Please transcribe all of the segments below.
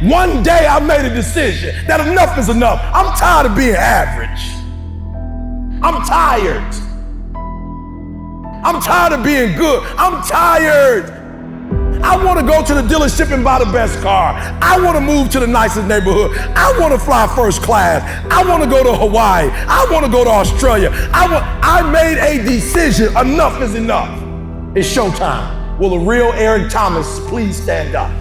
One day I made a decision that enough is enough. I'm tired of being average. I'm tired. I'm tired of being good. I'm tired. I want to go to the dealership and buy the best car. I want to move to the nicest neighborhood. I want to fly first class. I want to go to Hawaii. I want to go to Australia. I made a decision. Enough is enough. It's showtime. Will a real Eric Thomas please stand up?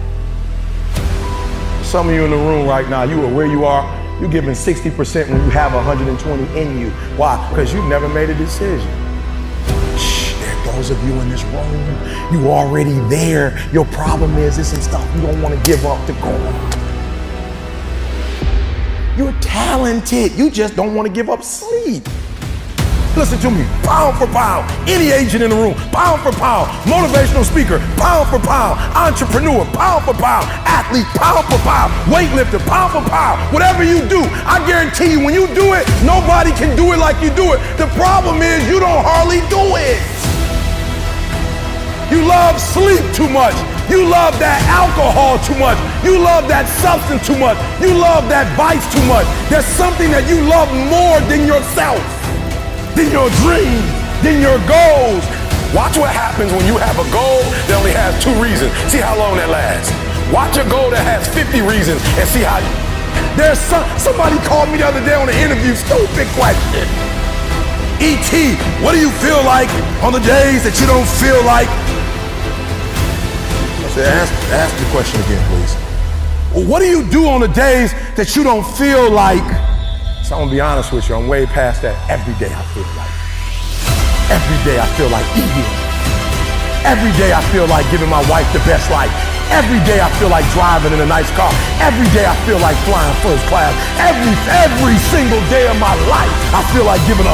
Some of you in the room right now, you are where you are. You're giving 60% when you have 120 in you. Why? Because you never made a decision. Those of you in this room, you already there. Your problem is this and stuff you don't want to give up to God. You're talented. You just don't want to give up sleep. Listen to me, pound for pound, any agent in the room, pound for pound, motivational speaker, pound for pound, entrepreneur, pound for pound, athlete, pound for pound, weightlifter, pound for pound, whatever you do, I guarantee you when you do it, nobody can do it like you do it. The problem is you don't hardly do it. You love sleep too much. You love that alcohol too much. You love that substance too much. You love that vice too much. There's something that you love more than yourself, than your dreams, than your goals. Watch what happens when you have a goal that only has 2 reasons. See how long that lasts. Watch a goal that has 50 reasons and see how. There's somebody called me the other day on an interview, stupid question. E.T., what do you feel like on the days that you don't feel like? I said, ask the question again, please. Well, what do you do on the days that you don't feel like? So I'm gonna be honest with you, I'm way past that. Every day I feel like. Every day I feel like eating. Every day I feel like giving my wife the best life. Every day I feel like driving in a nice car. Every day I feel like flying first class. Every single day of my life, I feel like giving 100%.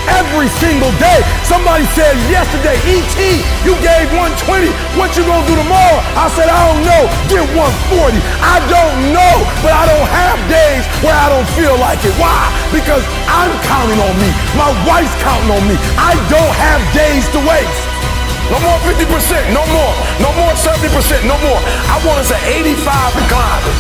Every single day. Somebody said yesterday, E.T., you gave 120. What you gonna do tomorrow? I said, I don't know. Give 140. I don't know, but I don't have days where I don't feel like it. Why? Because I'm counting on me. My wife's counting on me. I don't have days to waste. No more 50%, no more. No more 70%, no more. I want us at 85 and climbing.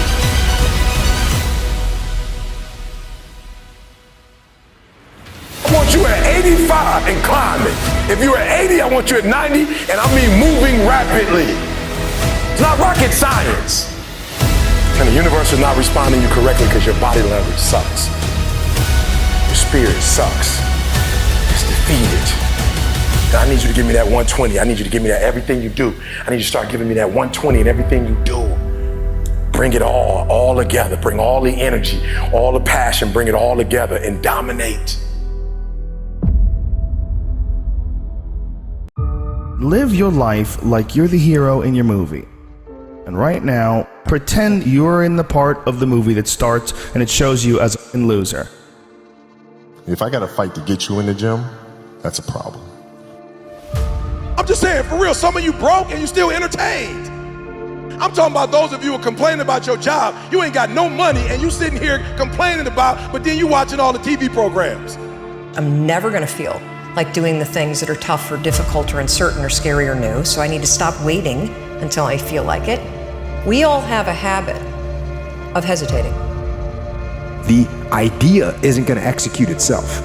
I want you at 85 and climbing. If you're at 80, I want you at 90, and I mean moving rapidly. It's not rocket science. And the universe is not responding to you correctly because your body language sucks. Your spirit sucks. It's defeated. I need you to give me that 120. I need you to give me that everything you do. I need you to start giving me that 120 in everything you do. Bring it all together. Bring all the energy, all the passion, bring it all together and dominate. Live your life like you're the hero in your movie. And right now, pretend you're in the part of the movie that starts and it shows you as a loser. If I got to fight to get you in the gym, that's a problem. I'm just saying, for real, some of you broke and you still entertained. I'm talking about those of you who are complaining about your job. You ain't got no money and you sitting here complaining about, but then you watching all the TV programs. I'm never gonna feel like doing the things that are tough or difficult or uncertain or scary or new, so I need to stop waiting until I feel like it. We all have a habit of hesitating. The idea isn't gonna execute itself.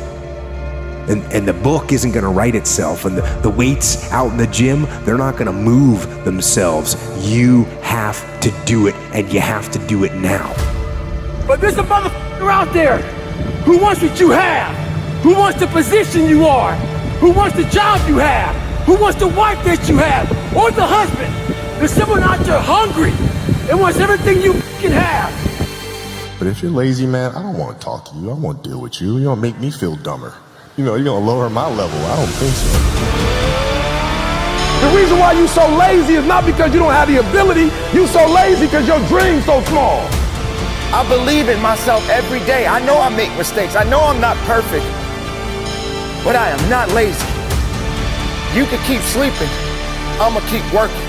And the book isn't gonna write itself, and the weights out in the gym, they're not gonna move themselves. You have to do it, and you have to do it now. But there's a motherfucker out there who wants what you have, who wants the position you are, who wants the job you have, who wants the wife that you have, or the husband. There's someone out there hungry and wants everything you can have. But if you're lazy, man, I don't want to talk to you. I won't deal with you. You're gonna make me feel dumber. You know, you're gonna lower my level. I don't think so. The reason why you so lazy is not because you don't have the ability. You so lazy because your dream's so small. I believe in myself every day. I know I make mistakes. I know I'm not perfect, but I am not lazy. You can keep sleeping. I'm gonna keep working.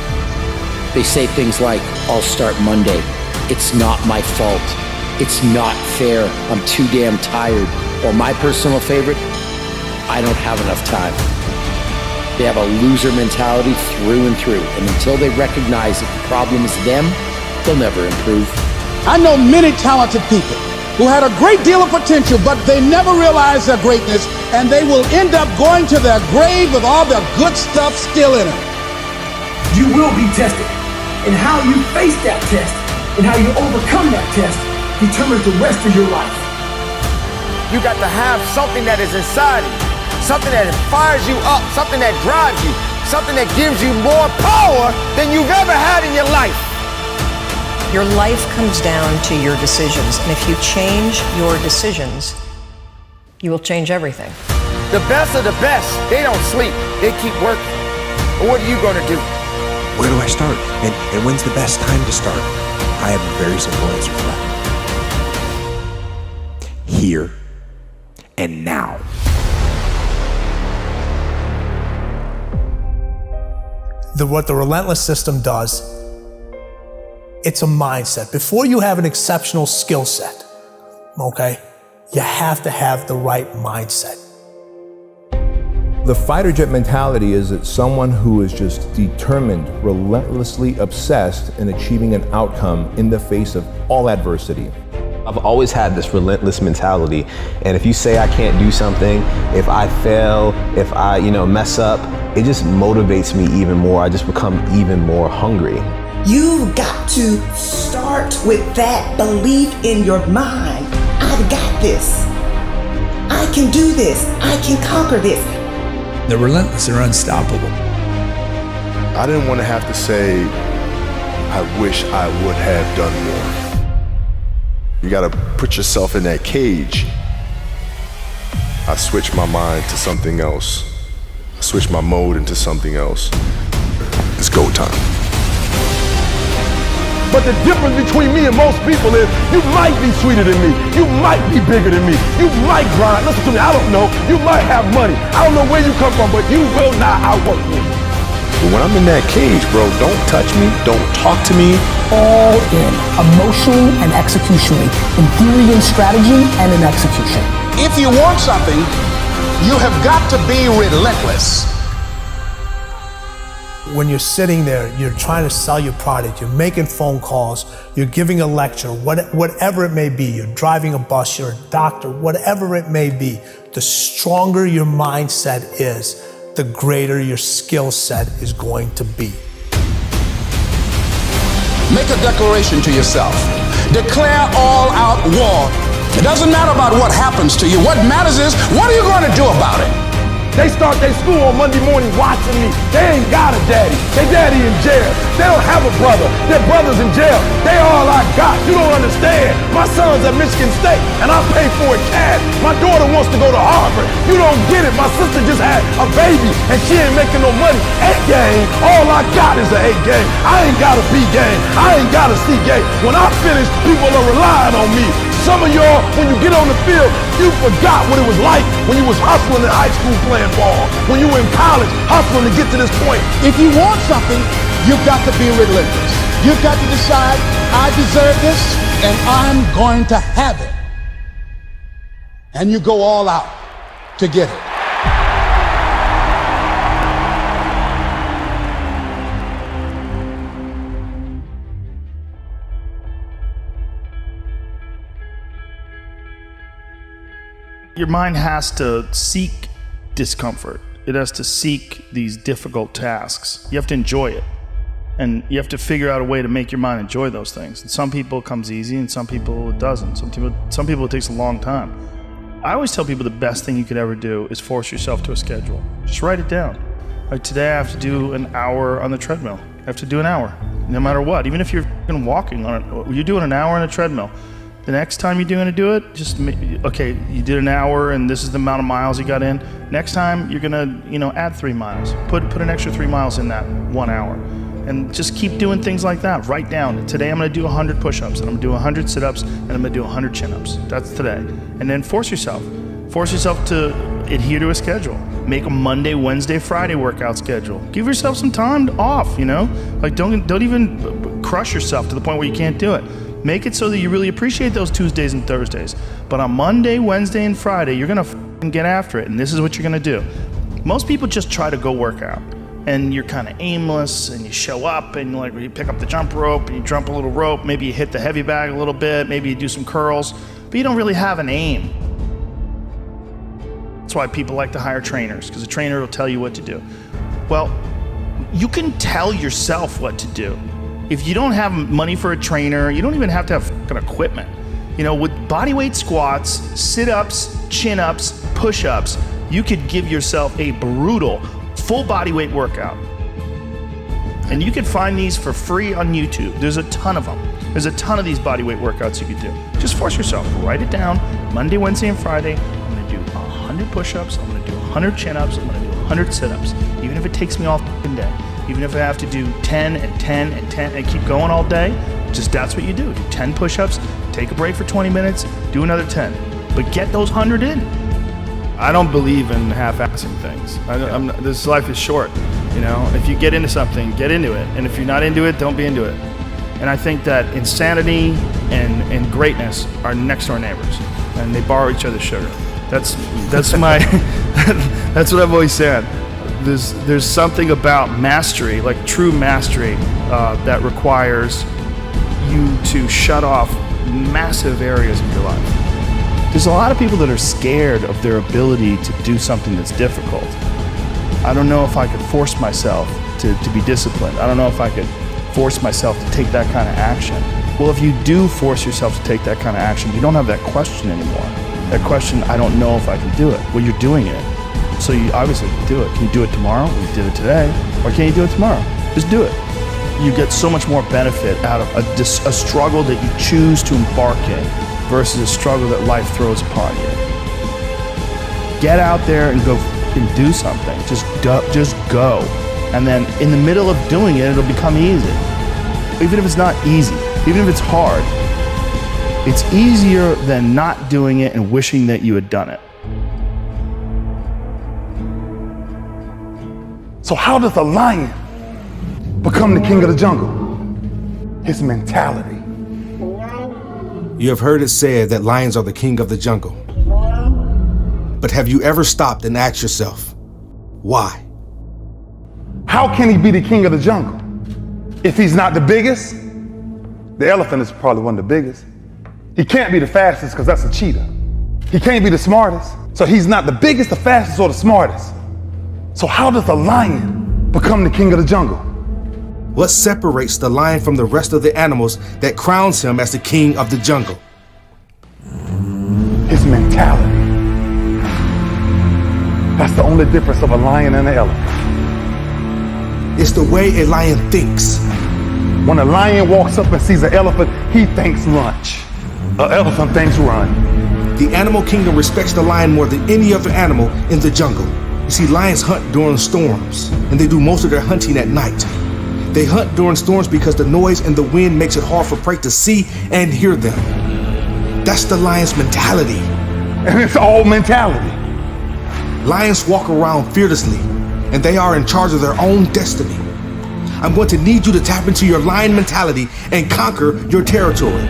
They say things like, I'll start Monday. It's not my fault. It's not fair. I'm too damn tired. Or my personal favorite, I don't have enough time. They have a loser mentality through and through, and until they recognize that the problem is them, they'll never improve. I know many talented people who had a great deal of potential, but they never realized their greatness, and they will end up going to their grave with all their good stuff still in them. You will be tested, and how you face that test and how you overcome that test determines the rest of your life. You got to have something that is inside of you, something that fires you up, something that drives you, something that gives you more power than you've ever had in your life. Your life comes down to your decisions, and if you change your decisions, you will change everything. The best of the best, they don't sleep, they keep working. But what are you gonna do? Where do I start? And when's the best time to start? I have a very simple answer for that. Here and now. What the relentless system does, it's a mindset. Before you have an exceptional skill set, okay, you have to have the right mindset. The fighter jet mentality is that someone who is just determined, relentlessly obsessed in achieving an outcome in the face of all adversity. I've always had this relentless mentality, and if you say I can't do something, if I fail, if I mess up, it just motivates me even more. I just become even more hungry. You've got to start with that belief in your mind. I've got this. I can do this. I can conquer this. The relentless are unstoppable. I didn't want to have to say, I wish I would have done more. You gotta put yourself in that cage. I switched my mind to something else. I switched my mode into something else. It's go time. But the difference between me and most people is you might be sweeter than me. You might be bigger than me. You might grind. Listen to me, I don't know. You might have money. I don't know where you come from, but you will not outwork me. But when I'm in that cage, bro, don't touch me, don't talk to me. All in, emotionally and executionally, in theory and strategy and in execution. If you want something, you have got to be relentless. When you're sitting there, you're trying to sell your product, you're making phone calls, you're giving a lecture, whatever it may be, you're driving a bus, you're a doctor, whatever it may be, the stronger your mindset is, the greater your skill set is going to be. Make a declaration to yourself. Declare all-out war. It doesn't matter about what happens to you. What matters is, what are you going to do about it? They start their school on Monday morning watching me. They ain't got a daddy. Their daddy in jail. They don't have a brother. Their brother's in jail. They all I got. You don't understand. My son's at Michigan State, and I pay for it cash. My daughter wants to go to Harvard. You don't get it. My sister just had a baby, and she ain't making no money. A game. All I got is an A game. I ain't got a B game. I ain't got a C game. When I finish, people are relying on me. Some of y'all, when you get on the field, you forgot what it was like when you was hustling in high school playing ball, when you were in college hustling to get to this point. If you want something, you've got to be relentless. You've got to decide, I deserve this, and I'm going to have it. And you go all out to get it. Your mind has to seek discomfort. It has to seek these difficult tasks. You have to enjoy it. And you have to figure out a way to make your mind enjoy those things. And some people it comes easy, and some people it doesn't. Some people it takes a long time. I always tell people the best thing you could ever do is force yourself to a schedule. Just write it down. Like today I have to do an hour on the treadmill. I have to do an hour, no matter what. Even if you're walking on it, you're doing an hour on a treadmill. The next time you're going to do it, just, okay, you did an hour and this is the amount of miles you got in. Next time you're going to, add 3 miles. Put an extra 3 miles in that 1 hour. And just keep doing things like that. Write down, today I'm going to do 100 push-ups, and I'm going to do 100 sit-ups, and I'm going to do 100 chin-ups. That's today. And then force yourself to adhere to a schedule. Make a Monday, Wednesday, Friday workout schedule. Give yourself some time off, Like don't even crush yourself to the point where you can't do it. Make it so that you really appreciate those Tuesdays and Thursdays. But on Monday, Wednesday, and Friday, you're gonna get after it, and this is what you're gonna do. Most people just try to go work out. and you're kind of aimless, and you show up and like you pick up the jump rope and you jump a little rope, maybe you hit the heavy bag a little bit, maybe you do some curls, but you don't really have an aim. That's why people like to hire trainers, because a trainer will tell you what to do. Well, you can tell yourself what to do. If you don't have money for a trainer, you don't even have to have fucking equipment. You know, with bodyweight squats, sit-ups, chin-ups, push-ups, you could give yourself a brutal full body weight workout. And you can find these for free on YouTube. There's a ton of them. There's a ton of these body weight workouts you could do. Just force yourself, write it down. Monday, Wednesday, and Friday, I'm gonna do 100 push-ups, I'm gonna do 100 chin-ups, I'm gonna do 100 sit-ups. Even if it takes me all fucking day. Even if I have to do 10 and 10 and 10 and keep going all day, just that's what you do. Do 10 push-ups, take a break for 20 minutes, do another 10. But get those 100 in. I don't believe in half-assing things. This life is short, you know? If you get into something, get into it. And if you're not into it, don't be into it. And I think that insanity and greatness are next door neighbors, and they borrow each other's sugar. That's my, that's what I've always said. There's something about mastery, like true mastery, that requires you to shut off massive areas of your life. There's a lot of people that are scared of their ability to do something that's difficult. I don't know if I could force myself to be disciplined. I don't know if I could force myself to take that kind of action. Well, if you do force yourself to take that kind of action, you don't have that question anymore. That question, I don't know if I can do it. Well, you're doing it. So you obviously can do it. Can you do it tomorrow? You did it today. Or can you do it tomorrow? Just do it. You get so much more benefit out of a struggle that you choose to embark in versus a struggle that life throws upon you. Get out there and go and do something. Just go. And then in the middle of doing it, it'll become easy. Even if it's not easy, even if it's hard, it's easier than not doing it and wishing that you had done it. So how does a lion become the king of the jungle? His mentality. You have heard it said that lions are the king of the jungle. But have you ever stopped and asked yourself, why? How can he be the king of the jungle? If he's not the biggest, the elephant is probably one of the biggest. He can't be the fastest because that's a cheetah. He can't be the smartest. So he's not the biggest, the fastest, or the smartest. So how does a lion become the king of the jungle? What separates the lion from the rest of the animals that crowns him as the king of the jungle? His mentality. That's the only difference of a lion and an elephant. It's the way a lion thinks. When a lion walks up and sees an elephant, he thinks lunch. An elephant thinks run. The animal kingdom respects the lion more than any other animal in the jungle. You see, lions hunt during storms, and they do most of their hunting at night. They hunt during storms because the noise and the wind makes it hard for prey to see and hear them. That's the lion's mentality. And it's all mentality. Lions walk around fearlessly, and they are in charge of their own destiny. I'm going to need you to tap into your lion mentality and conquer your territory.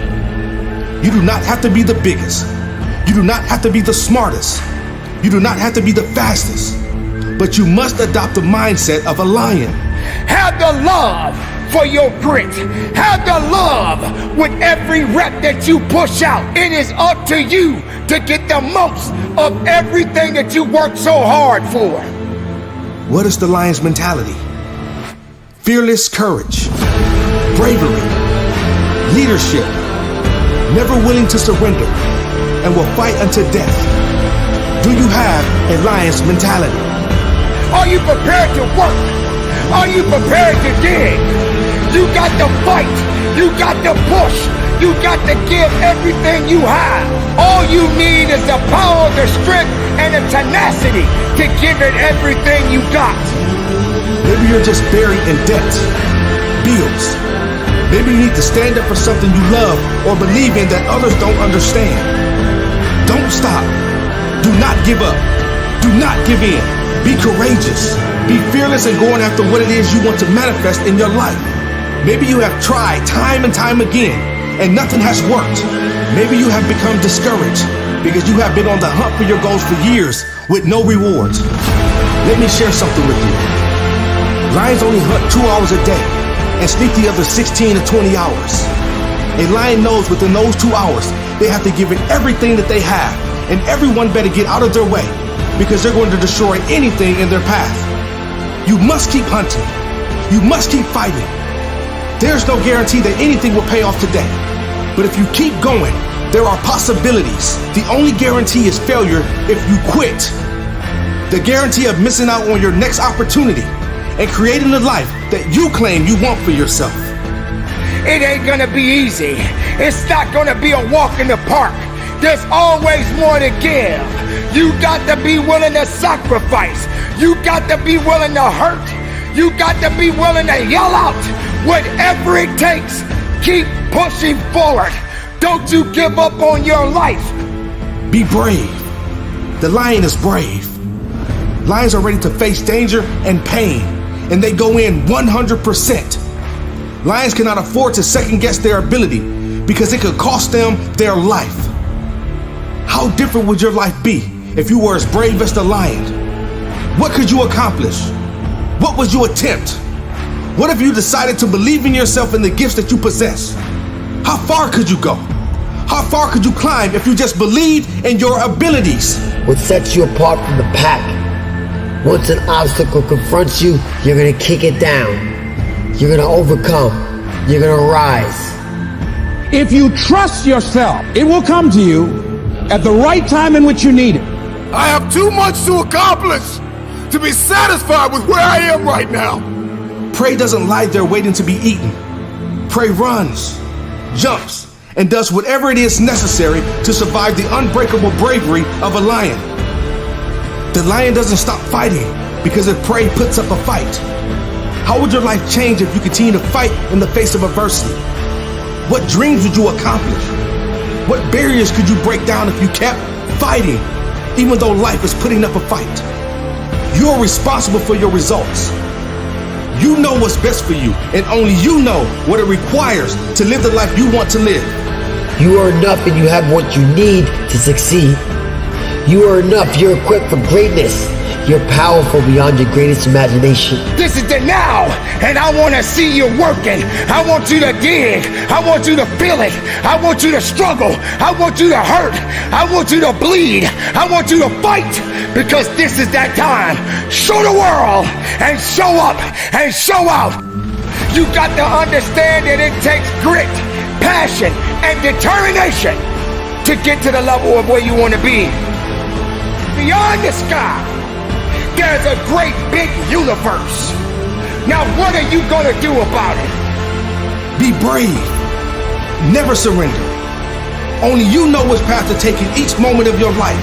You do not have to be the biggest. You do not have to be the smartest. You do not have to be the fastest. But you must adopt the mindset of a lion. Have the love for your grit. Have the love with every rep that you push out. It is up to you to get the most of everything that you worked so hard for. What is the lion's mentality? Fearless courage, bravery, leadership, never willing to surrender, and will fight unto death. Do you have a lion's mentality? Are you prepared to work? Are you prepared to dig? You got to fight. You got to push. You got to give everything you have. All you need is the power, the strength, and the tenacity to give it everything you got. Maybe you're just buried in debt, bills. Maybe you need to stand up for something you love or believe in that others don't understand. Don't stop. Do not give up. Do not give in. Be courageous. Be fearless in going after what it is you want to manifest in your life. Maybe you have tried time and time again and nothing has worked. Maybe you have become discouraged because you have been on the hunt for your goals for years with no rewards. Let me share something with you. Lions only hunt 2 hours a day and sleep the other 16 to 20 hours. A lion knows within those 2 hours, they have to give it everything that they have, and everyone better get out of their way because they're going to destroy anything in their path. You must keep hunting. You must keep fighting. There's no guarantee that anything will pay off today. But if you keep going, there are possibilities. The only guarantee is failure if you quit. The guarantee of missing out on your next opportunity and creating the life that you claim you want for yourself. It ain't gonna be easy. It's not gonna be a walk in the park. There's always more to give. You got to be willing to sacrifice. You got to be willing to hurt. You got to be willing to yell out whatever it takes. Keep pushing forward. Don't you give up on your life. Be brave. The lion is brave. Lions are ready to face danger and pain, and they go in 100%. Lions cannot afford to second guess their ability because it could cost them their life. How different would your life be if you were as brave as the lion? What could you accomplish? What would you attempt? What if you decided to believe in yourself and the gifts that you possess? How far could you go? How far could you climb if you just believed in your abilities? What sets you apart from the pack? Once an obstacle confronts you, you're gonna kick it down. You're gonna overcome. You're gonna rise. If you trust yourself, it will come to you at the right time in which you need it. I have too much to accomplish to be satisfied with where I am right now. Prey doesn't lie there waiting to be eaten. Prey runs, jumps, and does whatever it is necessary to survive the unbreakable bravery of a lion. The lion doesn't stop fighting because if prey puts up a fight. How would your life change if you continue to fight in the face of adversity? What dreams would you accomplish? What barriers could you break down if you kept fighting, even though life is putting up a fight? You're responsible for your results. You know what's best for you, and only you know what it requires to live the life you want to live. You are enough and you have what you need to succeed. You are enough, you're equipped for greatness. You're powerful beyond your greatest imagination. This is the now, and I want to see you working. I want you to dig. I want you to feel it. I want you to struggle. I want you to hurt. I want you to bleed. I want you to fight, because this is that time. Show the world and show up and show out. You got to understand that it takes grit, passion, and determination to get to the level of where you want to be. Beyond the sky, there's a great big universe. Now what are you gonna do about it? Be brave. Never surrender. Only you know which path to take in each moment of your life.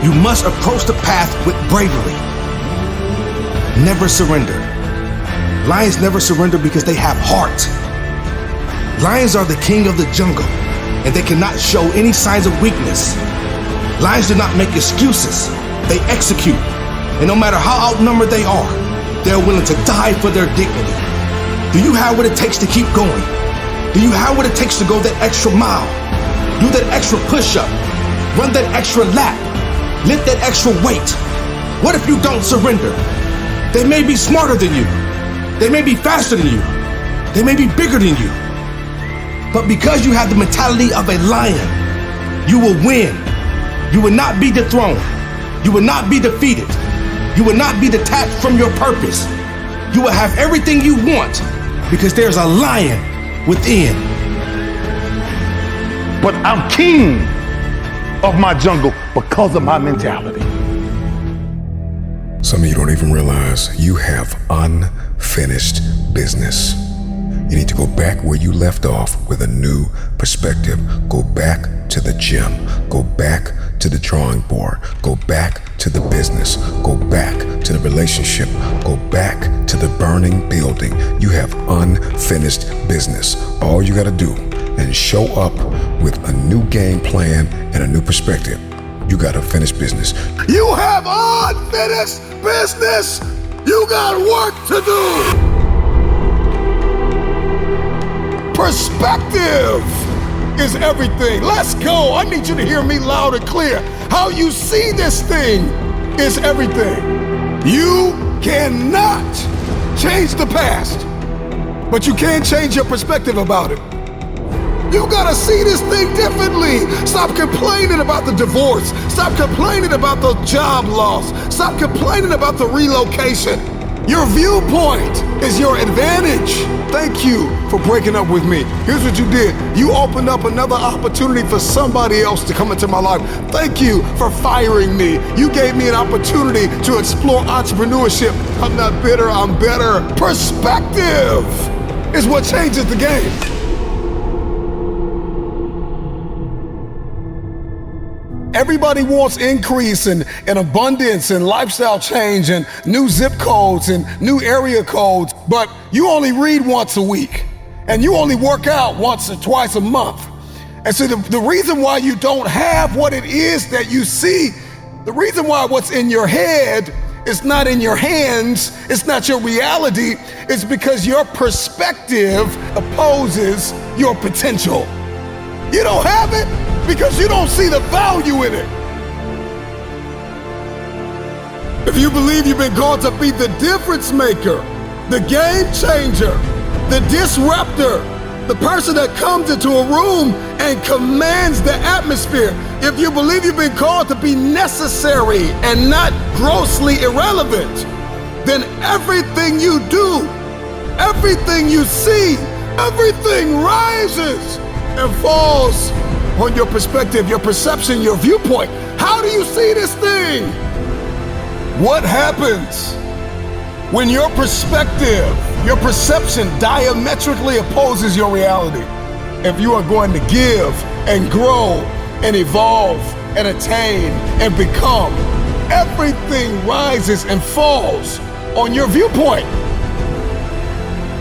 You must approach the path with bravery. Never surrender. Lions never surrender because they have heart. Lions are the king of the jungle, and they cannot show any signs of weakness. Lions do not make excuses. They execute. And no matter how outnumbered they are, they're willing to die for their dignity. Do you have what it takes to keep going? Do you have what it takes to go that extra mile? Do that extra push-up? Run that extra lap? Lift that extra weight? What if you don't surrender? They may be smarter than you. They may be faster than you. They may be bigger than you. But because you have the mentality of a lion, you will win. You will not be dethroned. You will not be defeated. You will not be detached from your purpose. You will have everything you want because there's a lion within. But I'm king of my jungle because of my mentality. Some of you don't even realize you have unfinished business. You need to go back where you left off with a new perspective. Go back to the gym. Go back to the drawing board. Go back to the business. Go back to the relationship. Go back to the burning building. You have unfinished business. All you got to do is show up with a new game plan and a new perspective. You got to finish business. You have unfinished business. You got work to do. Perspective is everything. Let's go. I need you to hear me loud and clear. How you see this thing is everything. You cannot change the past, but you can change your perspective about it. You gotta see this thing differently. Stop complaining about the divorce. Stop complaining about the job loss. Stop complaining about the relocation. Your viewpoint is your advantage. Thank you for breaking up with me. Here's what you did. You opened up another opportunity for somebody else to come into my life. Thank you for firing me. You gave me an opportunity to explore entrepreneurship. I'm not bitter, I'm better. Perspective is what changes the game. Everybody wants increase and abundance and lifestyle change and new zip codes and new area codes, but you only read once a week and you only work out once or twice a month. And so the reason why you don't have what it is that you see, the reason why what's in your head is not in your hands, it's not your reality, it's because your perspective opposes your potential. You don't have it because you don't see the value in it. If you believe you've been called to be the difference maker, the game changer, the disruptor, the person that comes into a room and commands the atmosphere, if you believe you've been called to be necessary and not grossly irrelevant, then everything you do, everything you see, everything rises and falls on your perspective, your perception, your viewpoint. How do you see this thing? What happens when your perspective, your perception diametrically opposes your reality? If you are going to give and grow and evolve and attain and become, everything rises and falls on your viewpoint.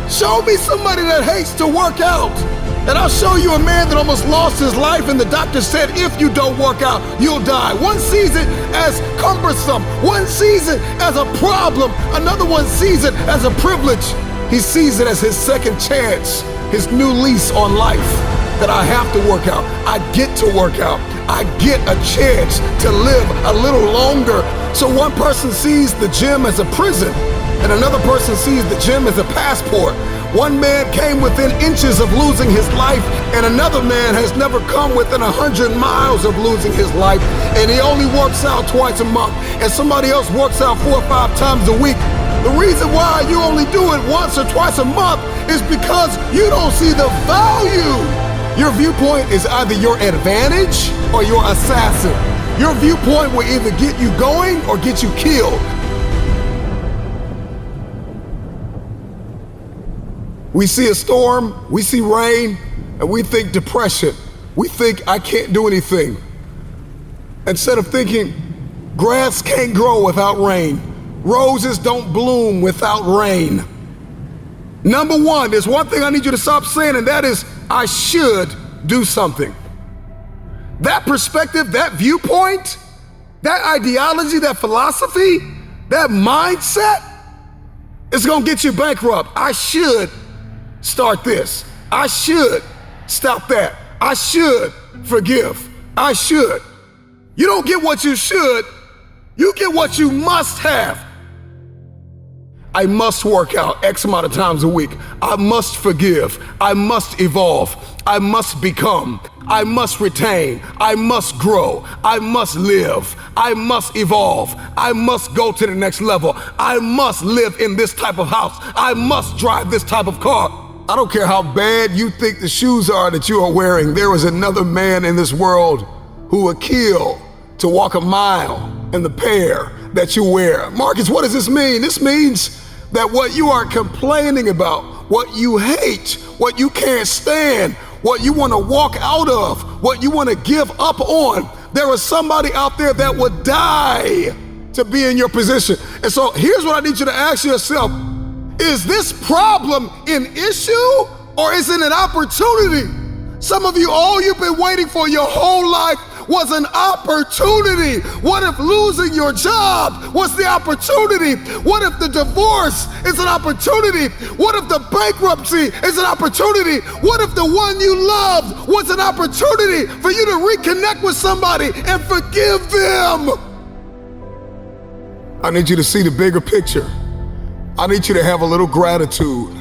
Show me somebody that hates to work out, and I'll show you a man that almost lost his life, and the doctor said, if you don't work out, you'll die. One sees it as cumbersome. One sees it as a problem. Another one sees it as a privilege. He sees it as his second chance, his new lease on life, that I have to work out. I get to work out. I get a chance to live a little longer. So one person sees the gym as a prison, and another person sees the gym as a passport. One man came within inches of losing his life, and another man has never come within 100 miles of losing his life, and he only works out twice a month, and somebody else works out 4 or 5 times a week. The reason why you only do it once or twice a month is because you don't see the value. Your viewpoint is either your advantage or your assassin. Your viewpoint will either get you going or get you killed. We see a storm, we see rain, and we think depression. We think I can't do anything. Instead of thinking grass can't grow without rain, roses don't bloom without rain. Number one, there's one thing I need you to stop saying, and that is, I should do something. That perspective, that viewpoint, that ideology, that philosophy, that mindset is gonna get you bankrupt. I should start this. I should stop that. I should forgive. I should. You don't get what you should, you get what you must have. I must work out X amount of times a week. I must forgive. I must evolve. I must become. I must retain. I must grow. I must live. I must evolve. I must go to the next level. I must live in this type of house. I must drive this type of car. I don't care how bad you think the shoes are that you are wearing. There is another man in this world who would kill to walk a mile in the pair that you wear. Marcus, what does this mean? This means that what you are complaining about, what you hate, what you can't stand, what you want to walk out of, what you want to give up on, there is somebody out there that would die to be in your position. And so here's what I need you to ask yourself. Is this problem an issue or is it an opportunity? Some of you, all you've been waiting for your whole life was an opportunity. What if losing your job was the opportunity? What if the divorce is an opportunity? What if the bankruptcy is an opportunity? What if the one you loved was an opportunity for you to reconnect with somebody and forgive them? I need you to see the bigger picture. I need you to have a little gratitude.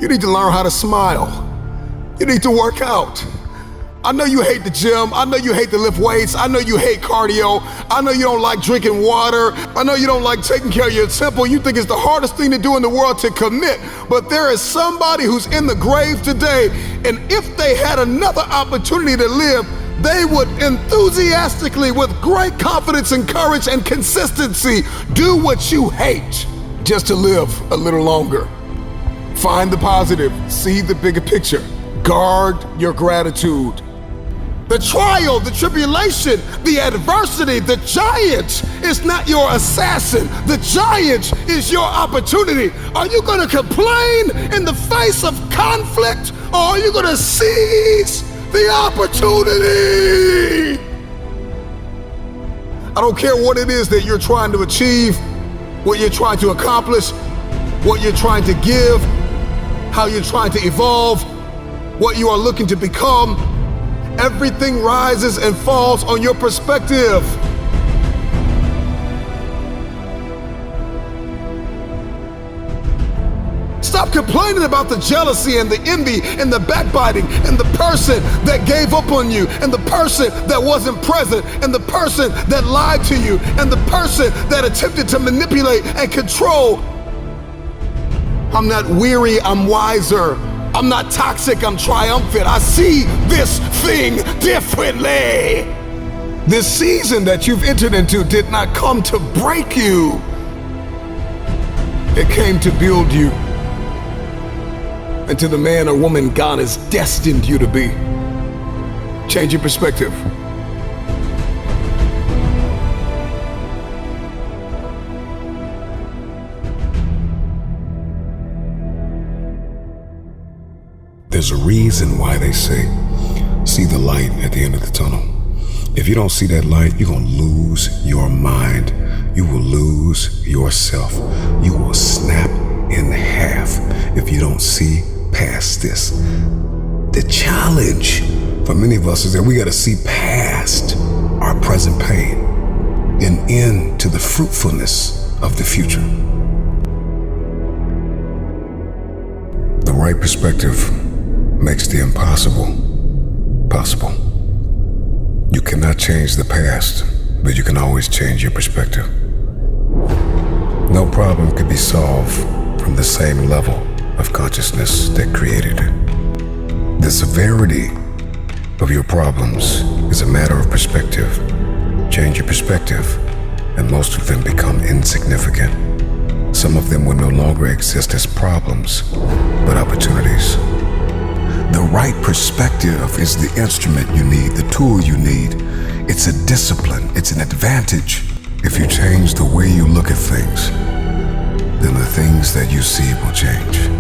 You need to learn how to smile. You need to work out. I know you hate the gym. I know you hate to lift weights. I know you hate cardio. I know you don't like drinking water. I know you don't like taking care of your temple. You think it's the hardest thing to do in the world to commit. But there is somebody who's in the grave today, and if they had another opportunity to live, they would enthusiastically, with great confidence and courage and consistency, do what you hate just to live a little longer. Find the positive, see the bigger picture. Guard your gratitude. The trial, the tribulation, the adversity, the giant is not your assassin. The giant is your opportunity. Are you going to complain in the face of conflict, or are you going to seize the opportunity? I don't care what it is that you're trying to achieve, what you're trying to accomplish, what you're trying to give, how you're trying to evolve, what you are looking to become. Everything rises and falls on your perspective. Stop complaining about the jealousy and the envy and the backbiting and the person that gave up on you and the person that wasn't present and the person that lied to you and the person that attempted to manipulate and control. I'm not weary, I'm wiser. I'm not toxic, I'm triumphant. I see this thing differently. This season that you've entered into did not come to break you. It came to build you into the man or woman God has destined you to be. Change your perspective. There's a reason why they say, see the light at the end of the tunnel. If you don't see that light, you're gonna lose your mind. You will lose yourself. You will snap in half if you don't see past this. The challenge for many of us is that we gotta see past our present pain and into the fruitfulness of the future. The right perspective makes the impossible possible. You cannot change the past, but you can always change your perspective. No problem can be solved from the same level of consciousness that created it. The severity of your problems is a matter of perspective. Change your perspective, and most of them become insignificant. Some of them will no longer exist as problems, but opportunities. The right perspective is the instrument you need, the tool you need. It's a discipline, it's an advantage. If you change the way you look at things, then the things that you see will change.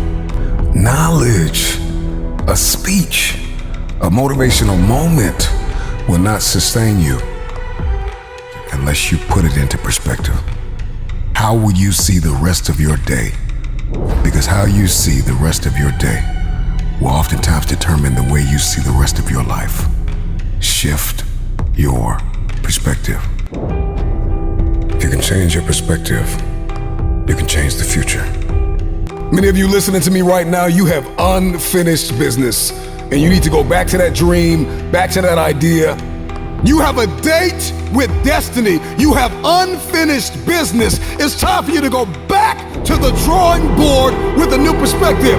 Knowledge, a speech, a motivational moment will not sustain you unless you put it into perspective. How will you see the rest of your day? Because how you see the rest of your day will oftentimes determine the way you see the rest of your life. Shift your perspective. If you can change your perspective, you can change the future. Many of you listening to me right now, you have unfinished business, and you need to go back to that dream, back to that idea. You have a date with destiny. You have unfinished business. It's time for you to go back to the drawing board with a new perspective.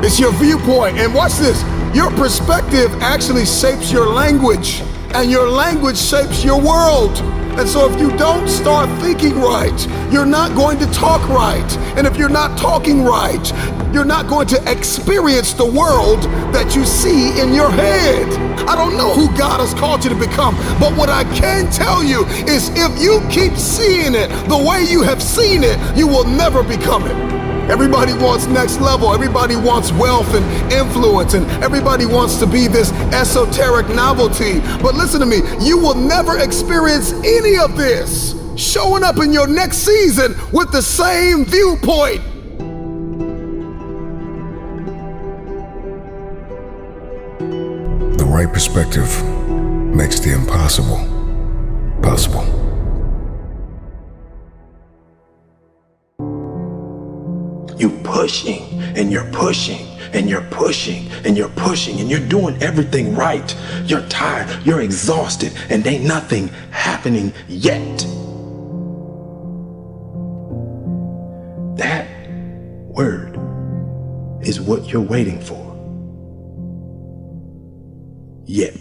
It's your viewpoint. And watch this. Your perspective actually shapes your language, and your language shapes your world. And so if you don't start thinking right, you're not going to talk right. And if you're not talking right, you're not going to experience the world that you see in your head. I don't know who God has called you to become, but what I can tell you is if you keep seeing it the way you have seen it, you will never become it. Everybody wants next level. Everybody wants wealth and influence, and everybody wants to be this esoteric novelty. But listen to me, you will never experience any of this showing up in your next season with the same viewpoint. The right perspective makes the impossible possible. pushing and you're pushing and you're pushing and you're pushing and you're doing everything right. You're tired, you're exhausted, and ain't nothing happening yet. That word is what you're waiting for. Yet.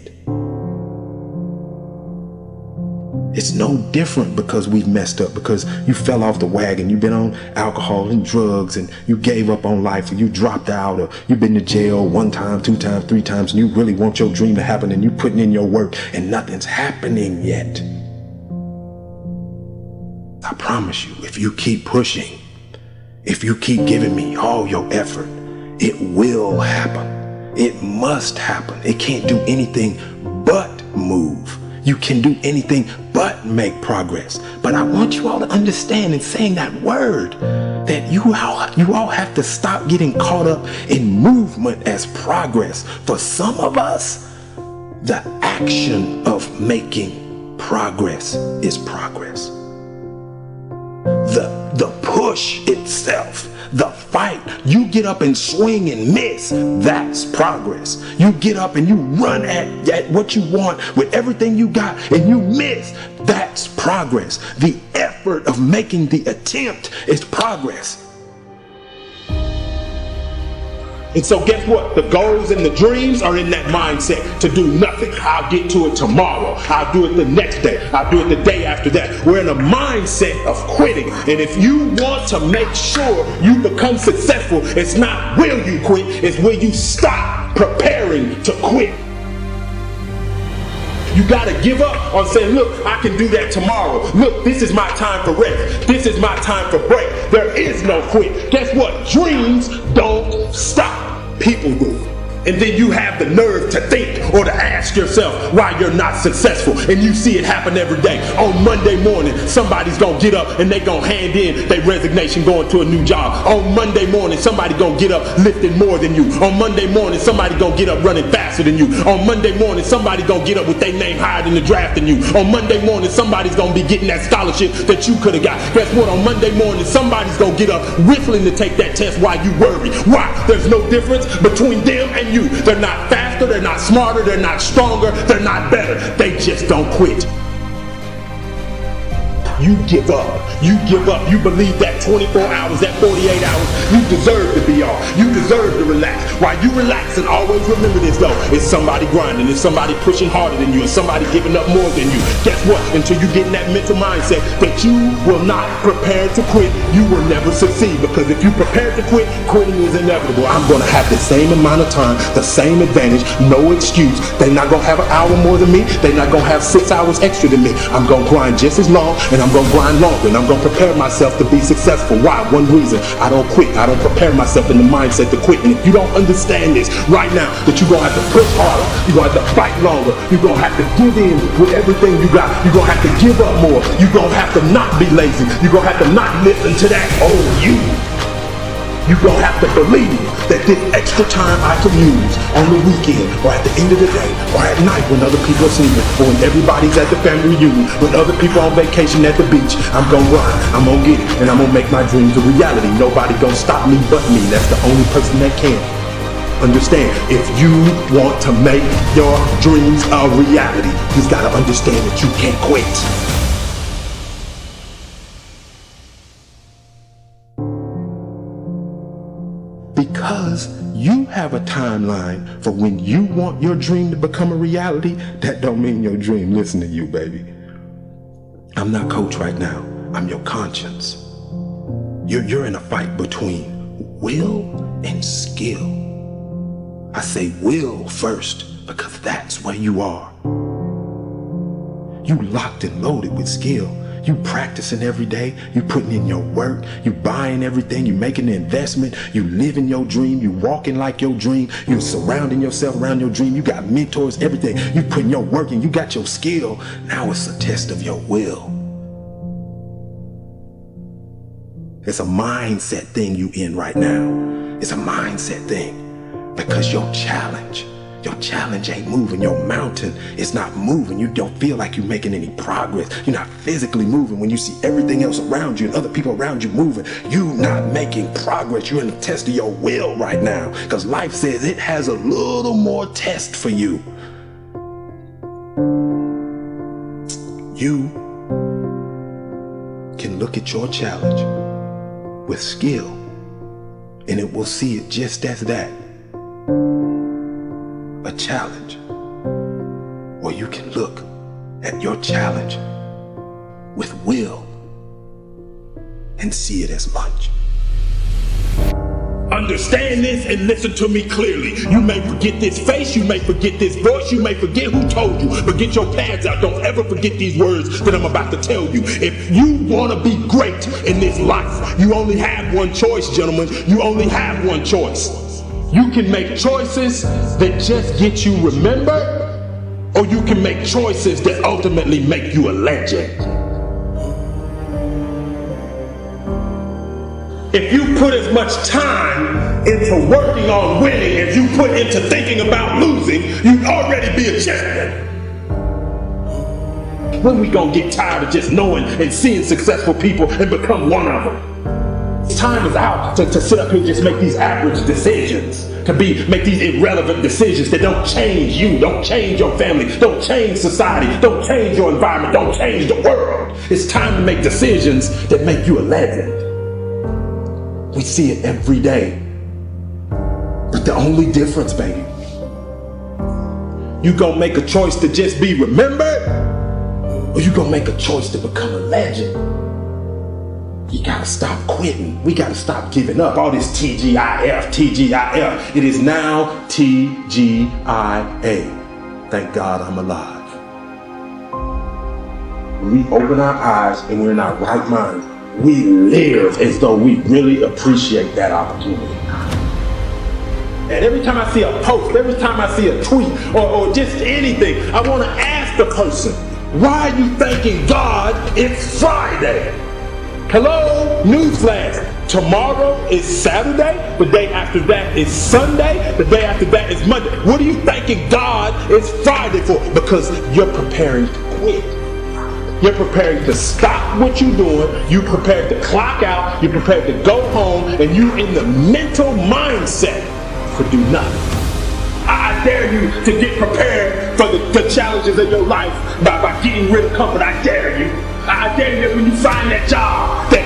It's no different because we've messed up, because you fell off the wagon, you've been on alcohol and drugs, and you gave up on life, or you dropped out, or you've been to jail 1 time, 2 times, 3 times, and you really want your dream to happen, and you putting in your work, and nothing's happening yet. I promise you, if you keep pushing, if you keep giving me all your effort, it will happen. It must happen. It can't do anything but move. You can do anything but make progress. But I want you all to understand in saying that word that you all have to stop getting caught up in movement as progress. For some of us, the action of making progress is progress. The push itself, the fight, you get up and swing and miss, that's progress. You get up and you run at what you want with everything you got and you miss, that's progress. The effort of making the attempt is progress. And so guess what? The goals and the dreams are in that mindset to do nothing. I'll get to it tomorrow. I'll do it the next day. I'll do it the day after that. We're in a mindset of quitting. And if you want to make sure you become successful, it's not will you quit, it's will you stop preparing to quit. You gotta give up on saying, look, I can do that tomorrow. Look, this is my time for rest. This is my time for break. There is no quit. Guess what? Dreams don't stop. People do. And then you have the nerve to think or to ask yourself why you're not successful. And you see it happen every day. On Monday morning, somebody's gonna get up and they gonna hand in their resignation going to a new job. On Monday morning, somebody gonna get up lifting more than you. On Monday morning, somebody gonna get up running faster than you. On Monday morning, somebody gonna get up with their name higher in the draft than you. On Monday morning, somebody's gonna be getting that scholarship that you could have got. Guess what? On Monday morning, somebody's gonna get up whistling to take that test while you worry. Why? There's no difference between them and you. They're not faster, they're not smarter, they're not stronger, they're not better. They just don't quit. You give up. You give up. You believe that 24 hours, that 48 hours, you deserve to be off. You deserve to relax. While you relax, and always remember this though, it's somebody grinding, it's somebody pushing harder than you, it's somebody giving up more than you. Guess what? Until you get in that mental mindset that you will not prepare to quit, you will never succeed. Because if you prepare to quit, quitting is inevitable. I'm going to have the same amount of time, the same advantage, no excuse. They're not going to have an hour more than me. They're not going to have 6 hours extra than me. I'm going to grind just as long, and I'm going to grind longer, and I'm going to prepare myself to be successful. Why? One reason. I don't quit. I don't prepare myself in the mindset to quit. And if you don't understand this right now, that you're going to have to push harder, you're going to have to fight longer, you're going to have to give in with everything you got, you're going to have to give up more, you're going to have to not be lazy, you're going to have to not listen to that old you. You're going to have to believe that this extra time I can use on the weekend or at the end of the day or at night when other people are sleeping or when everybody's at the family reunion, when other people are on vacation at the beach, I'm going to grind, I'm going to get it, and I'm going to make my dreams a reality. Nobody going to stop me but me. That's the only person that can. Understand, if you want to make your dreams a reality, you've got to understand that you can't quit. Because you have a timeline for when you want your dream to become a reality, that don't mean your dream listen to you, baby. I'm not coach right now. I'm your conscience. You're in a fight between will and skill. I say will first because that's where you are. You locked and loaded with skill. You practicing every day, you putting in your work, you buying everything, you making the investment, you living your dream, you walking like your dream, you surrounding yourself around your dream, you got mentors, everything, you putting your work in, you got your skill. Now it's a test of your will. It's a mindset thing you in right now. It's a mindset thing because your challenge your challenge ain't moving. Your mountain is not moving. You don't feel like you're making any progress. You're not physically moving when you see everything else around you and other people around you moving. You're not making progress. You're in the test of your will right now because life says it has a little more test for you. You can look at your challenge with skill and it will see it just as that, a challenge. Or you can look at your challenge with will and see it as lunch. Understand this and listen to me clearly. You may forget this face, you may forget this voice, you may forget who told you, but get your pads out. Don't ever forget these words that I'm about to tell you. If you want to be great in this life, you only have one choice, gentlemen. You only have one choice. You can make choices that just get you remembered, or you can make choices that ultimately make you a legend. If you put as much time into working on winning as you put into thinking about losing, you'd already be a champion. When we gonna get tired of just knowing and seeing successful people and become one of them? Time is out to sit up here and just make these average decisions, to make these irrelevant decisions that don't change you, don't change your family, don't change society, don't change your environment, don't change the world. It's time to make decisions that make you a legend. We see it every day. But the only difference, baby, you gonna make a choice to just be remembered, or you gonna make a choice to become a legend. You gotta stop quitting. We gotta stop giving up. All this TGIF, TGIF. It is now TGIA. Thank God I'm alive. When we open our eyes and we're in our right mind, we live as though we really appreciate that opportunity. And every time I see a post, every time I see a tweet, or just anything, I want to ask the person, why are you thanking God it's Friday? Hello, newsflash. Tomorrow is Saturday, the day after that is Sunday, the day after that is Monday. What are you thanking God it's Friday for? Because you're preparing to quit. You're preparing to stop what you're doing. You're prepared to clock out. You're prepared to go home. And you're in the mental mindset to do nothing. I dare you to get prepared for the challenges of your life by getting rid of comfort. I dare you. I dare you that when you find that job, that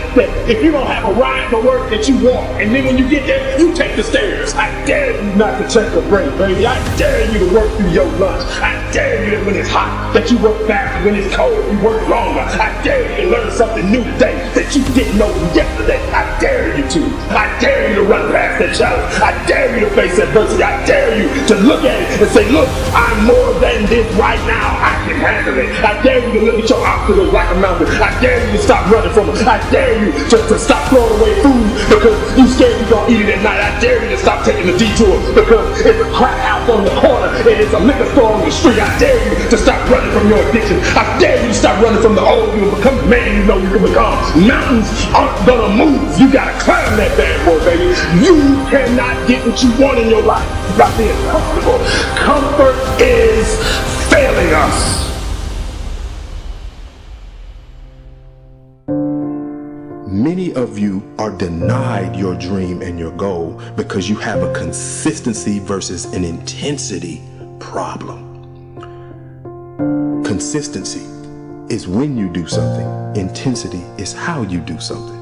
if you don't have a ride to work that you want, and then when you get there, you take the stairs. I dare you not to check a break, baby. I dare you to work through your lunch. I dare you that when it's hot, that you work faster. When it's cold, you work longer. I dare you to learn something new today that you didn't know yesterday. I dare you to. I dare you to run past that challenge. I dare you to face adversity. I dare you to look at it and say, look, I'm more than this right now. I can handle it. I dare you to look at your obstacles like a mountain. I dare you to stop running from it. I dare you to stop throwing away food because you scared you're going to eat it at night. I dare you to stop taking the detour because it's a crack house on the corner and it's a liquor store on the street. I dare you to stop running from your addiction. I dare you to stop running from the old you and become the man you know you can become. Mountains aren't going to move. You got to climb that bad boy, baby. You cannot get what you want in your life by being comfortable. Comfort is failing us. Many of you are denied your dream and your goal because you have a consistency versus an intensity problem. Consistency is when you do something. Intensity is how you do something.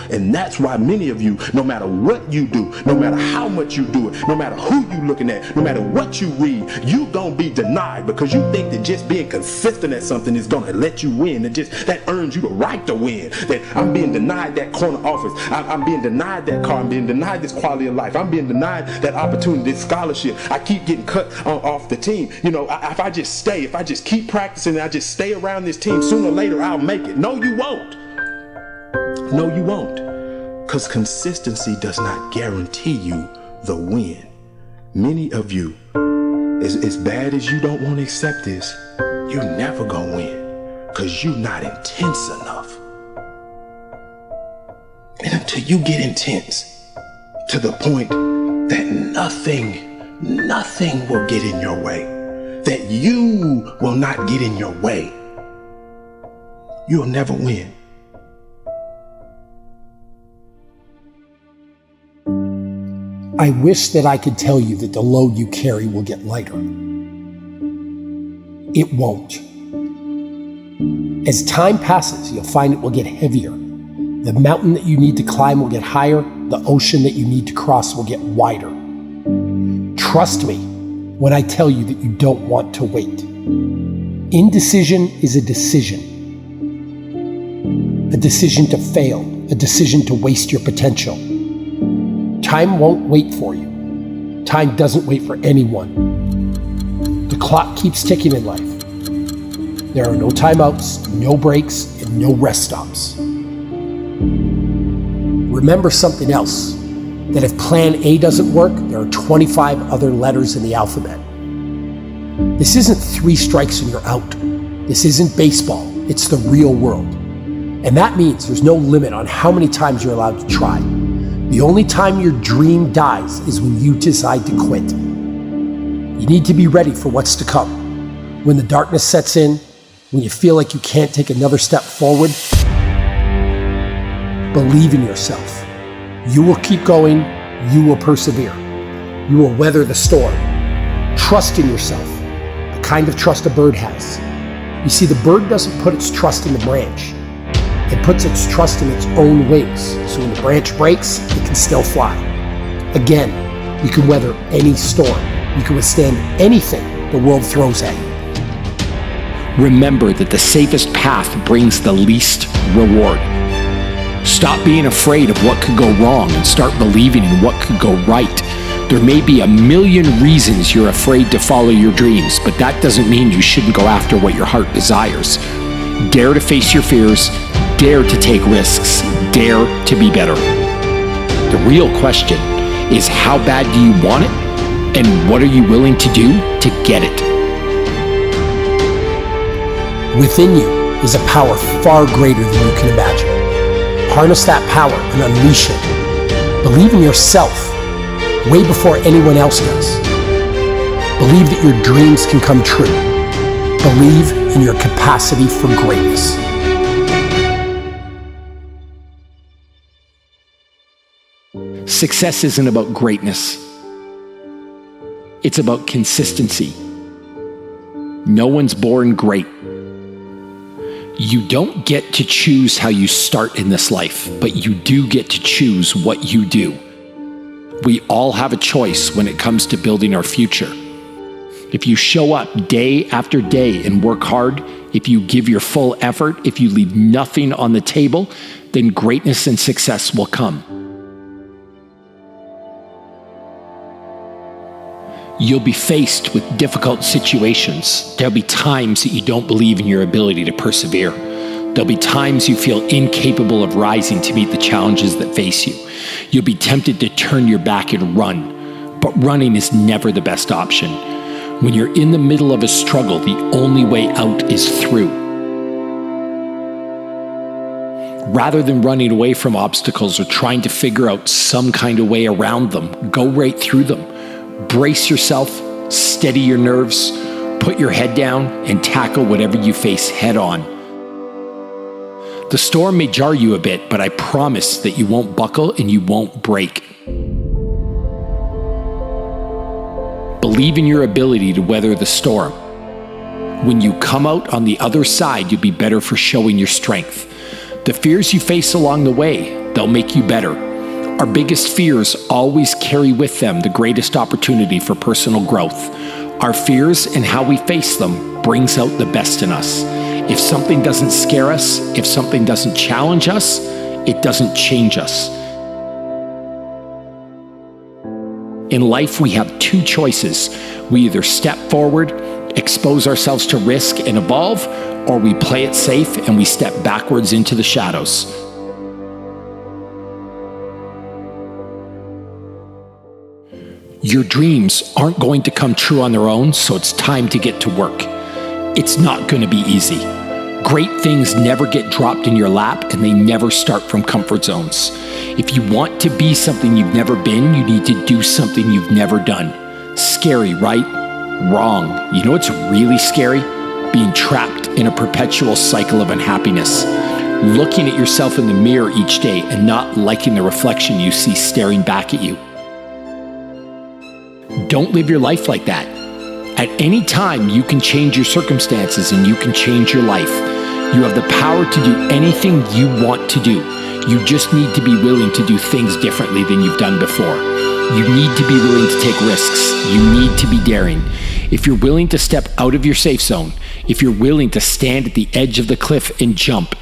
And that's why many of you, no matter what you do, no matter how much you do it, no matter who you looking at, no matter what you read, you gonna be denied because you think that just being consistent at something is gonna let you win. And just that earns you the right to win. That I'm being denied that corner office. I'm being denied that car. I'm being denied this quality of life. I'm being denied that opportunity, this scholarship. I keep getting cut off the team. You know, if I just keep practicing and I just stay around this team, sooner or later I'll make it. No, you won't. No, you won't. Because consistency does not guarantee you the win. Many of you, as bad as you don't want to accept this, you're never going to win because you're not intense enough. And until you get intense to the point that nothing will get in your way, that you will not get in your way, you'll never win. I wish that I could tell you that the load you carry will get lighter. It won't. As time passes, you'll find it will get heavier. The mountain that you need to climb will get higher. The ocean that you need to cross will get wider. Trust me when I tell you that you don't want to wait. Indecision is a decision to fail, a decision to waste your potential. Time won't wait for you. Time doesn't wait for anyone. The clock keeps ticking in life. There are no timeouts, no breaks, and no rest stops. Remember something else, that if plan A doesn't work, there are 25 other letters in the alphabet. This isn't 3 strikes and you're out. This isn't baseball, it's the real world. And that means there's no limit on how many times you're allowed to try. The only time your dream dies is when you decide to quit. You need to be ready for what's to come. When the darkness sets in, when you feel like you can't take another step forward, believe in yourself. You will keep going, you will persevere. You will weather the storm. Trust in yourself, the kind of trust a bird has. You see, the bird doesn't put its trust in the branch. It puts its trust in its own wings, so when the branch breaks, it can still fly. Again, you can weather any storm. You can withstand anything the world throws at you. Remember that the safest path brings the least reward. Stop being afraid of what could go wrong and start believing in what could go right. There may be a million reasons you're afraid to follow your dreams, but that doesn't mean you shouldn't go after what your heart desires. Dare to face your fears, dare to take risks, dare to be better. The real question is, how bad do you want it? And what are you willing to do to get it? Within you is a power far greater than you can imagine. Harness that power and unleash it. Believe in yourself way before anyone else does. Believe that your dreams can come true. Believe in your capacity for greatness. Success isn't about greatness. It's about consistency. No one's born great. You don't get to choose how you start in this life, but you do get to choose what you do. We all have a choice when it comes to building our future. If you show up day after day and work hard, if you give your full effort, if you leave nothing on the table, then greatness and success will come. You'll be faced with difficult situations. There'll be times that you don't believe in your ability to persevere. There'll be times you feel incapable of rising to meet the challenges that face you. You'll be tempted to turn your back and run, but running is never the best option. When you're in the middle of a struggle, the only way out is through. Rather than running away from obstacles or trying to figure out some kind of way around them, go right through them. Brace yourself, steady your nerves, put your head down, and tackle whatever you face head on. The storm may jar you a bit, but I promise that you won't buckle and you won't break. Believe in your ability to weather the storm. When you come out on the other side, you'll be better for showing your strength. The fears you face along the way, they'll make you better. Our biggest fears always carry with them the greatest opportunity for personal growth. Our fears and how we face them brings out the best in us. If something doesn't scare us, if something doesn't challenge us, it doesn't change us. In life, we have 2 choices. We either step forward, expose ourselves to risk and evolve, or we play it safe and we step backwards into the shadows. Your dreams aren't going to come true on their own, so it's time to get to work. It's not going to be easy. Great things never get dropped in your lap, and they never start from comfort zones. If you want to be something you've never been, you need to do something you've never done. Scary, right? Wrong. You know what's really scary? Being trapped in a perpetual cycle of unhappiness. Looking at yourself in the mirror each day and not liking the reflection you see staring back at you. Don't live your life like that. At any time, you can change your circumstances and you can change your life. You have the power to do anything you want to do. You just need to be willing to do things differently than you've done before. You need to be willing to take risks. You need to be daring. If you're willing to step out of your safe zone, if you're willing to stand at the edge of the cliff and jump,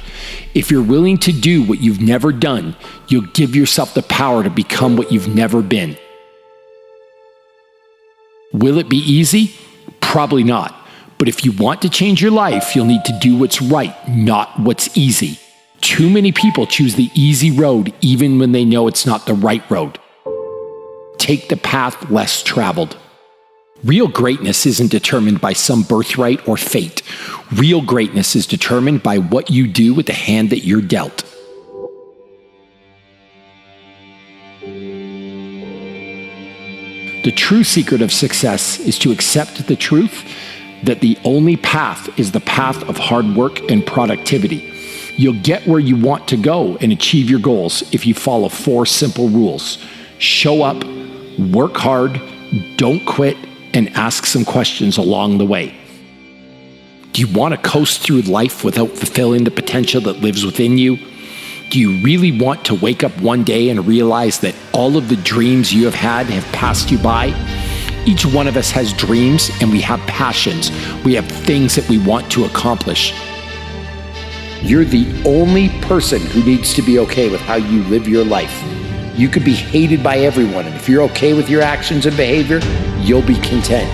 if you're willing to do what you've never done, you'll give yourself the power to become what you've never been. Will it be easy? Probably not. But if you want to change your life, you'll need to do what's right, not what's easy. Too many people choose the easy road even when they know it's not the right road. Take the path less traveled. Real greatness isn't determined by some birthright or fate. Real greatness is determined by what you do with the hand that you're dealt. The true secret of success is to accept the truth that the only path is the path of hard work and productivity. You'll get where you want to go and achieve your goals if you follow 4 simple rules. Show up, work hard, don't quit, and ask some questions along the way. Do you want to coast through life without fulfilling the potential that lives within you? Do you really want to wake up one day and realize that all of the dreams you have had have passed you by? Each one of us has dreams and we have passions. We have things that we want to accomplish. You're the only person who needs to be okay with how you live your life. You could be hated by everyone, and if you're okay with your actions and behavior, you'll be content.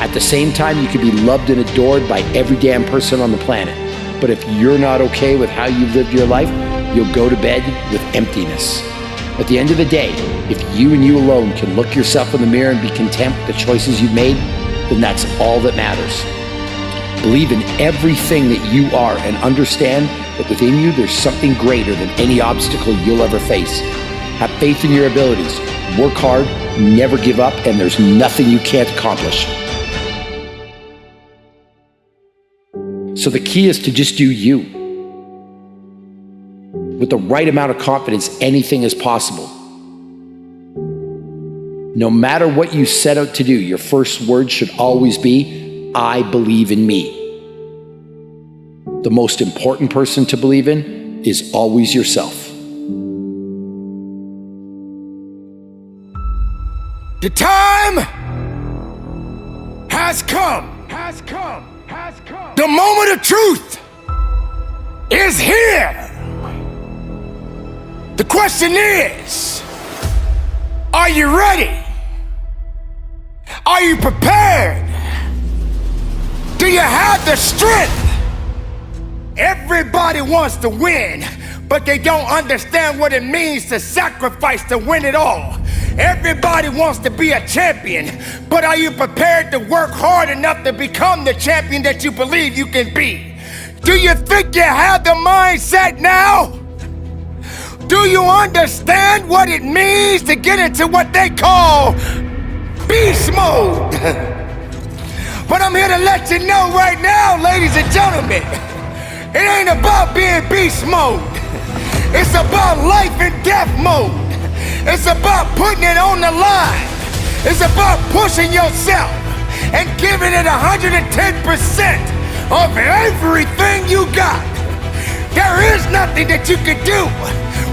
At the same time, you could be loved and adored by every damn person on the planet. But if you're not okay with how you've lived your life, you'll go to bed with emptiness. At the end of the day, if you and you alone can look yourself in the mirror and be content with the choices you've made, then that's all that matters. Believe in everything that you are and understand that within you there's something greater than any obstacle you'll ever face. Have faith in your abilities, work hard, never give up, and there's nothing you can't accomplish. So the key is to just do you. With the right amount of confidence, anything is possible. No matter what you set out to do, your first word should always be, I believe in me. The most important person to believe in is always yourself. The time has come. The moment of truth is here. The question is, are you ready? Are you prepared? Do you have the strength? Everybody wants to win, but they don't understand what it means to sacrifice to win it all. Everybody wants to be a champion, but are you prepared to work hard enough to become the champion that you believe you can be? Do you think you have the mindset now? Do you understand what it means to get into what they call beast mode? But I'm here to let you know right now, ladies and gentlemen, it ain't about being beast mode. It's about life and death mode. It's about putting it on the line. It's about pushing yourself and giving it 110% of everything you got. There is nothing that you can do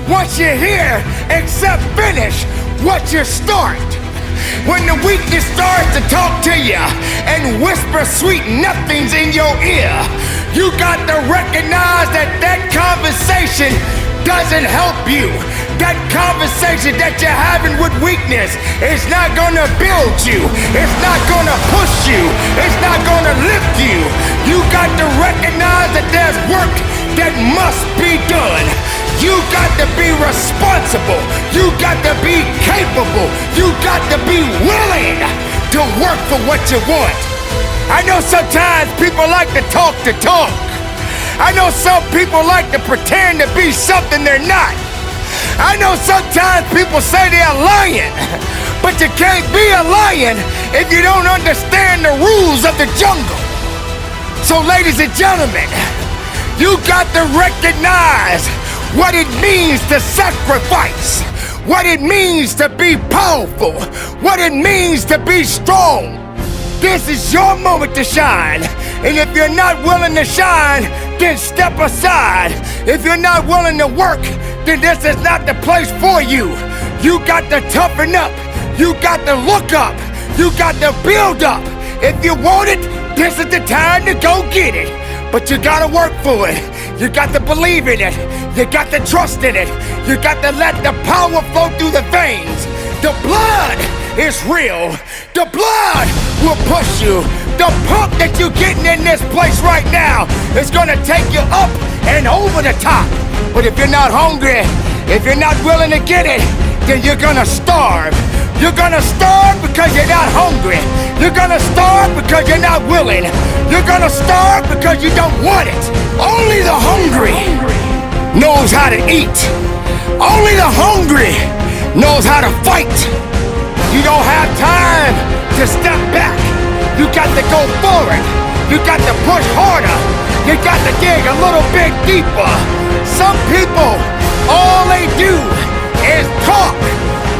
once you're here except finish what you start. When the weakness starts to talk to you and whisper sweet nothings in your ear, you got to recognize that that conversation doesn't help you. That conversation that you're having with weakness is not gonna build you. It's not gonna push you. It's not gonna lift you. You got to recognize that there's work that must be done. You got to be responsible. You got to be capable. You got to be willing to work for what you want. I know sometimes people like to talk, I know some people like to pretend to be something they're not. I know sometimes people say they're lying, but you can't be a lion if you don't understand the rules of the jungle. So ladies and gentlemen, you got to recognize what it means to sacrifice, what it means to be powerful, what it means to be strong. This is your moment to shine. And if you're not willing to shine, then step aside. If you're not willing to work, then this is not the place for you. You got to toughen up. You got to look up. You got to build up. If you want it, this is the time to go get it. But you gotta work for it. You got to believe in it. You got to trust in it. You got to let the power flow through the veins. The blood is real. The blood will push you. The pump that you're getting in this place right now is gonna take you up and over the top. But if you're not hungry, if you're not willing to get it, then you're gonna starve. You're gonna starve because you're not hungry. You're gonna starve because you're not willing. You're gonna starve because you don't want it. Only the hungry knows how to eat. Only the hungry knows how to fight. You don't have time to step back. You got to go forward. You got to push harder. You got to dig a little bit deeper. Some people, all they do is talk.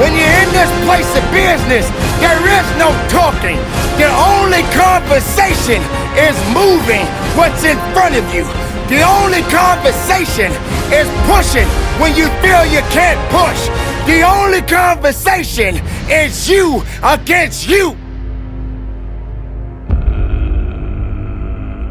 When you're in this place of business, there is no talking. The only conversation is moving what's in front of you. The only conversation is pushing when you feel you can't push. The only conversation is you against you.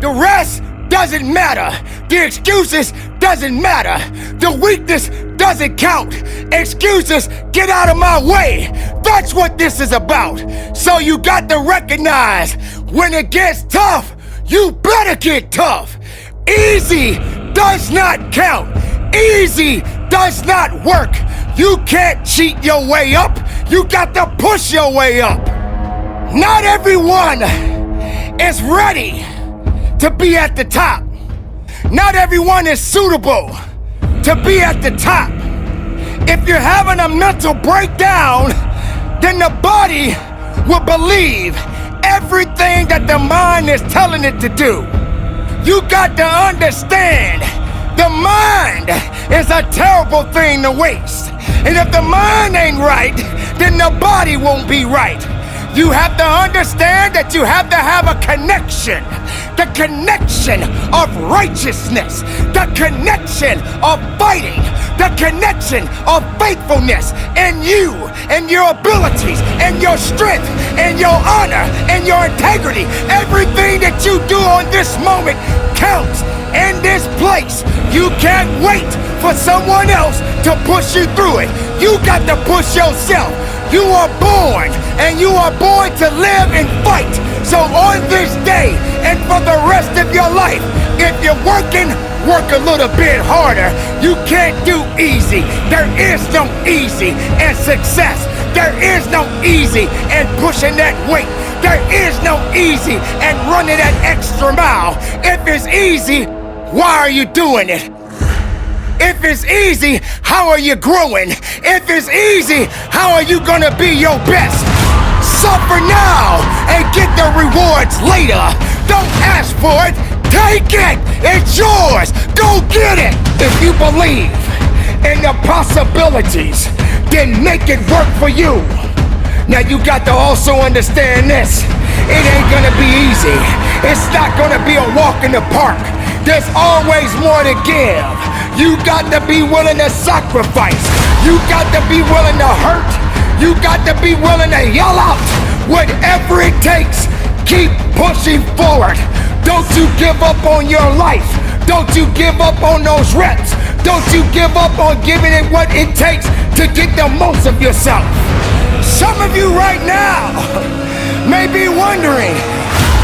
The rest doesn't matter. The excuses doesn't matter. The weakness doesn't count. Excuses, get out of my way. That's what this is about. So you got to recognize when it gets tough, you better get tough. Easy does not count. Easy does not work. You can't cheat your way up. You got to push your way up. Not everyone is ready to be at the top. Not everyone is suitable to be at the top. If you're having a mental breakdown, then the body will believe everything that the mind is telling it to do. You got to understand, the mind is a terrible thing to waste. And if the mind ain't right, then the body won't be right. You have to understand that you have to have a connection. The connection of righteousness. The connection of fighting. The connection of faithfulness in you and your abilities and your strength and your honor and your integrity. Everything that you do on this moment counts in this place. You can't wait for someone else to push you through it. You got to push yourself. You are born, and you are born to live and fight. So on this day, and for the rest of your life, if you're working, work a little bit harder. You can't do easy. There is no easy in success. There is no easy in pushing that weight. There is no easy in running that extra mile. If it's easy, why are you doing it? If it's easy, how are you growing? If it's easy, how are you gonna be your best? Suffer now and get the rewards later. Don't ask for it, take it, it's yours, go get it. If you believe in the possibilities, then make it work for you. Now you got to also understand this, it ain't gonna be easy. It's not gonna be a walk in the park. There's always more to give. You got to be willing to sacrifice. You got to be willing to hurt. You got to be willing to yell out. Whatever it takes, keep pushing forward. Don't you give up on your life. Don't you give up on those reps. Don't you give up on giving it what it takes to get the most of yourself. Some of you right now may be wondering,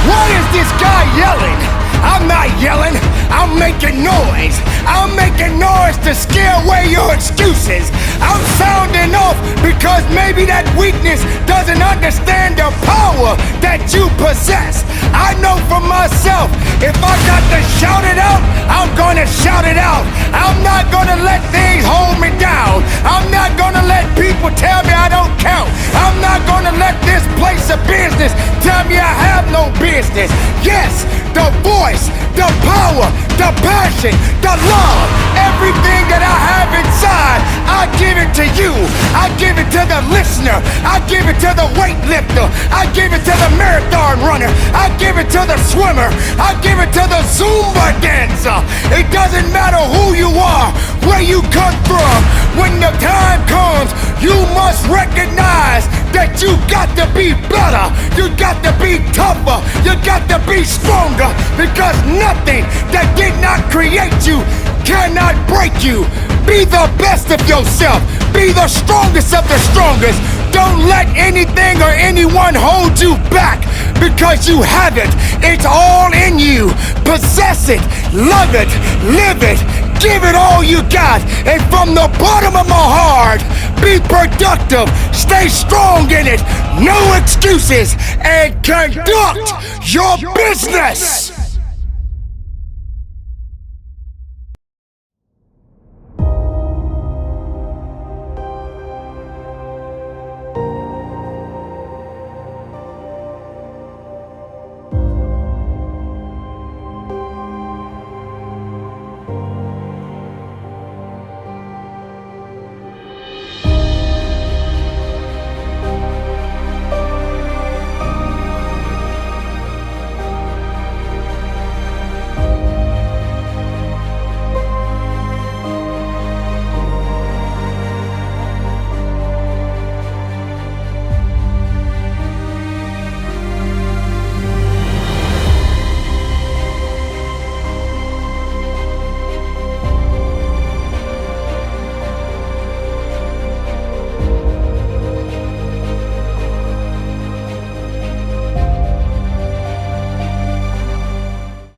why is this guy yelling? I'm not yelling, I'm making noise. I'm making noise to scare away your excuses. I'm sounding off because maybe that weakness doesn't understand the power that you possess. I know for myself, if I got to shout it out, I'm gonna shout it out. I'm not gonna let things hold me down. I'm not gonna let people tell me I don't count. I'm not gonna let this place of business tell me I have no business. Yes, the voice, the power, the passion, the love, everything that I have inside, I give it to you. I give it to the listener. I give it to the weightlifter. I give it to the marathon runner. I give it to the swimmer. I give it to the Zumba dancer. It doesn't matter who you are, where you come from. When the time comes, you must recognize that you got to be better. You got to be tougher. You got to be stronger, because nothing that did not create you cannot break you. Be the best of yourself. Be the strongest of the strongest. Don't let anything or anyone hold you back, because you have it. It's all in you. Possess it, love it, live it, give it all you got. And from the bottom of my heart, be productive, stay strong in it, no excuses, and conduct your business.